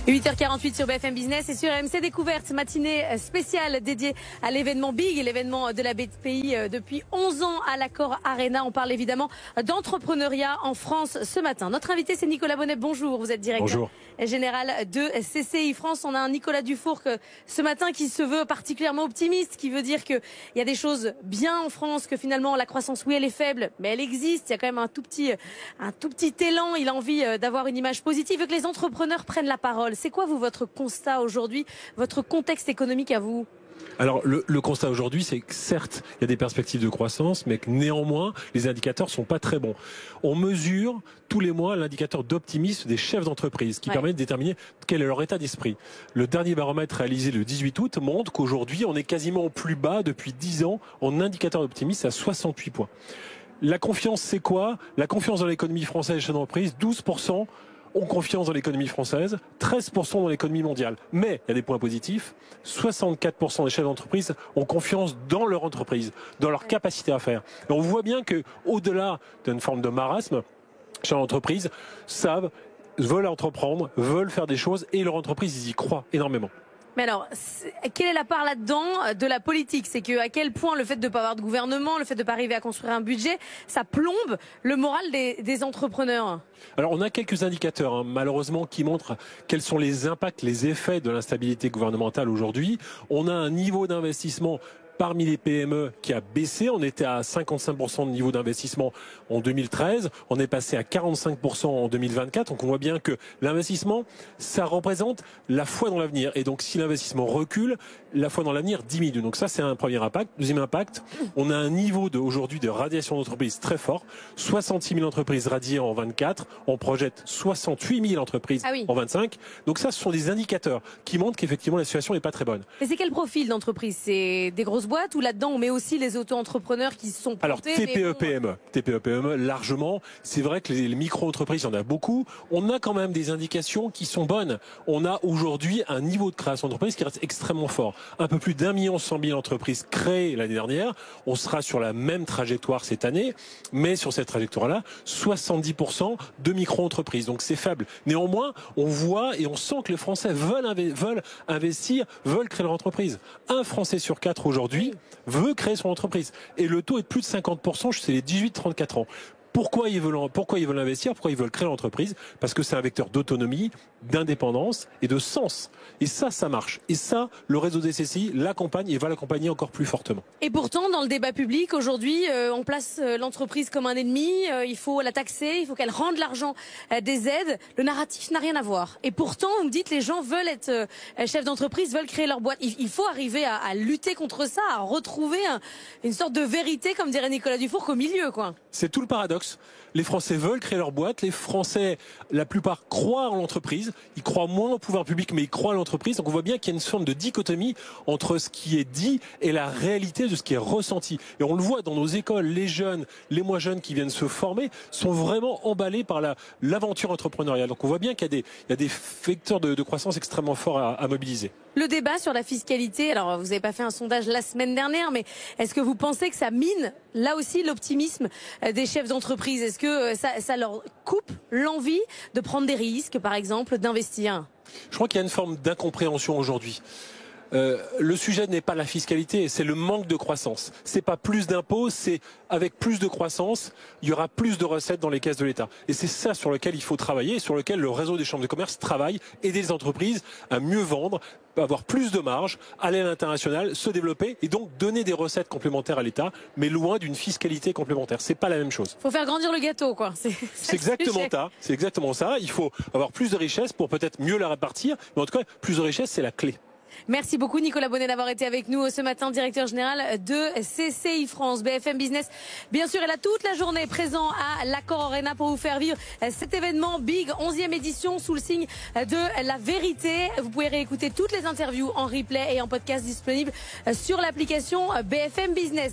8h48 sur BFM Business et sur RMC Découverte, matinée spéciale dédiée à l'événement Big, l'événement de la BPI depuis 11 ans à l'Accor Arena. On parle évidemment d'entrepreneuriat en France ce matin. Notre invité, c'est Nicolas Bonnet. Bonjour, vous êtes directeur général de CCI France. On a un Nicolas Dufourcq ce matin qui se veut particulièrement optimiste, qui veut dire qu'il y a des choses bien en France, que finalement la croissance, oui, elle est faible, mais elle existe. Il y a quand même un tout petit élan. Il a envie d'avoir une image positive. Il veut que les entrepreneurs prennent la parole. C'est quoi, vous, votre constat aujourd'hui, votre contexte économique à vous ? Alors le constat aujourd'hui, c'est que certes, il y a des perspectives de croissance, mais que néanmoins, les indicateurs sont pas très bons. On mesure tous les mois l'indicateur d'optimisme des chefs d'entreprise qui permet de déterminer quel est leur état d'esprit. Le dernier baromètre réalisé le 18 août montre qu'aujourd'hui, on est quasiment au plus bas depuis 10 ans en indicateur d'optimisme à 68 points. La confiance, c'est quoi ? La confiance dans l'économie française et les chefs d'entreprise, 12% ont confiance dans l'économie française, 13% dans l'économie mondiale. Mais il y a des points positifs, 64% des chefs d'entreprise ont confiance dans leur entreprise, dans leur capacité à faire. Et on voit bien que, au-delà d'une forme de marasme, les chefs d'entreprise veulent entreprendre, veulent faire des choses et leur entreprise, ils y croient énormément. Mais alors, quelle est la part là-dedans de la politique ? C'est que à quel point le fait de ne pas avoir de gouvernement, le fait de ne pas arriver à construire un budget, ça plombe le moral des entrepreneurs ? Alors on a quelques indicateurs malheureusement qui montrent quels sont les impacts, les effets de l'instabilité gouvernementale aujourd'hui. On a un niveau d'investissement parmi les PME qui a baissé. On était à 55% de niveau d'investissement en 2013. On est passé à 45% en 2024. Donc on voit bien que l'investissement, ça représente la foi dans l'avenir. Et donc si l'investissement recule, la foi dans l'avenir diminue. Donc ça, c'est un premier impact. Deuxième impact, on a un niveau aujourd'hui de radiation d'entreprises très fort. 66 000 entreprises radiées en 24. On projette 68 000 entreprises en 25. Donc ça, ce sont des indicateurs qui montrent qu'effectivement, la situation n'est pas très bonne. Et c'est quel profil d'entreprise ? C'est des grosses boîtes ou là-dedans on met aussi les auto-entrepreneurs qui sont alors TPE-PME largement. C'est vrai que les micro-entreprises, il y en a beaucoup. On a quand même des indications qui sont bonnes. On a aujourd'hui un niveau de création d'entreprise qui reste extrêmement fort. Un peu plus d'1,1 million d'entreprises créées l'année dernière. On sera sur la même trajectoire cette année, mais sur cette trajectoire-là, 70% de micro-entreprises. Donc c'est faible. Néanmoins, on voit et on sent que les Français veulent investir, veulent créer leur entreprise. Un Français sur 4 aujourd'hui veut créer son entreprise. Et le taux est de plus de 50% chez les 18-34 ans. Pourquoi ils veulent investir ? Pourquoi ils veulent créer l'entreprise ? Parce que c'est un vecteur d'autonomie, d'indépendance et de sens. Et ça marche. Et ça, le réseau des CCI l'accompagne et va l'accompagner encore plus fortement. Et pourtant, dans le débat public, aujourd'hui, on place l'entreprise comme un ennemi. Il faut la taxer, il faut qu'elle rende l'argent des aides. Le narratif n'a rien à voir. Et pourtant, vous me dites, les gens veulent être chefs d'entreprise, veulent créer leur boîte. Il faut arriver à lutter contre ça, à retrouver une sorte de vérité, comme dirait Nicolas Dufourcq, au milieu, quoi. C'est tout le paradoxe. Les Français veulent créer leur boîte. Les Français, la plupart, croient en l'entreprise. Ils croient moins au pouvoir public, mais ils croient à l'entreprise. Donc on voit bien qu'il y a une forme de dichotomie entre ce qui est dit et la réalité de ce qui est ressenti. Et on le voit dans nos écoles. Les jeunes, les moins jeunes qui viennent se former sont vraiment emballés par l'aventure entrepreneuriale. Donc on voit bien qu'il y a des vecteurs de croissance extrêmement forts à mobiliser. Le débat sur la fiscalité, alors vous n'avez pas fait un sondage la semaine dernière, mais est-ce que vous pensez que ça mine, là aussi, l'optimisme des chefs d'entreprise ? Est-ce que ça leur coupe l'envie de prendre des risques, par exemple, d'investir ? Je crois qu'il y a une forme d'incompréhension aujourd'hui. Le sujet n'est pas la fiscalité, c'est le manque de croissance. C'est pas plus d'impôts, c'est avec plus de croissance, il y aura plus de recettes dans les caisses de l'État. Et c'est ça sur lequel il faut travailler et sur lequel le réseau des chambres de commerce travaille, aider les entreprises à mieux vendre, avoir plus de marge, aller à l'international, se développer et donc donner des recettes complémentaires à l'État, mais loin d'une fiscalité complémentaire. C'est pas la même chose. Il faut faire grandir le gâteau, quoi. C'est exactement ça. Il faut avoir plus de richesse pour peut-être mieux la répartir, mais en tout cas, plus de richesse, c'est la clé. Merci beaucoup Nicolas Bonnet d'avoir été avec nous ce matin, directeur général de CCI France. BFM Business, bien sûr, est là toute la journée présent à l'Accor Arena pour vous faire vivre cet événement Big, 11e édition sous le signe de la vérité. Vous pouvez réécouter toutes les interviews en replay et en podcast disponibles sur l'application BFM Business.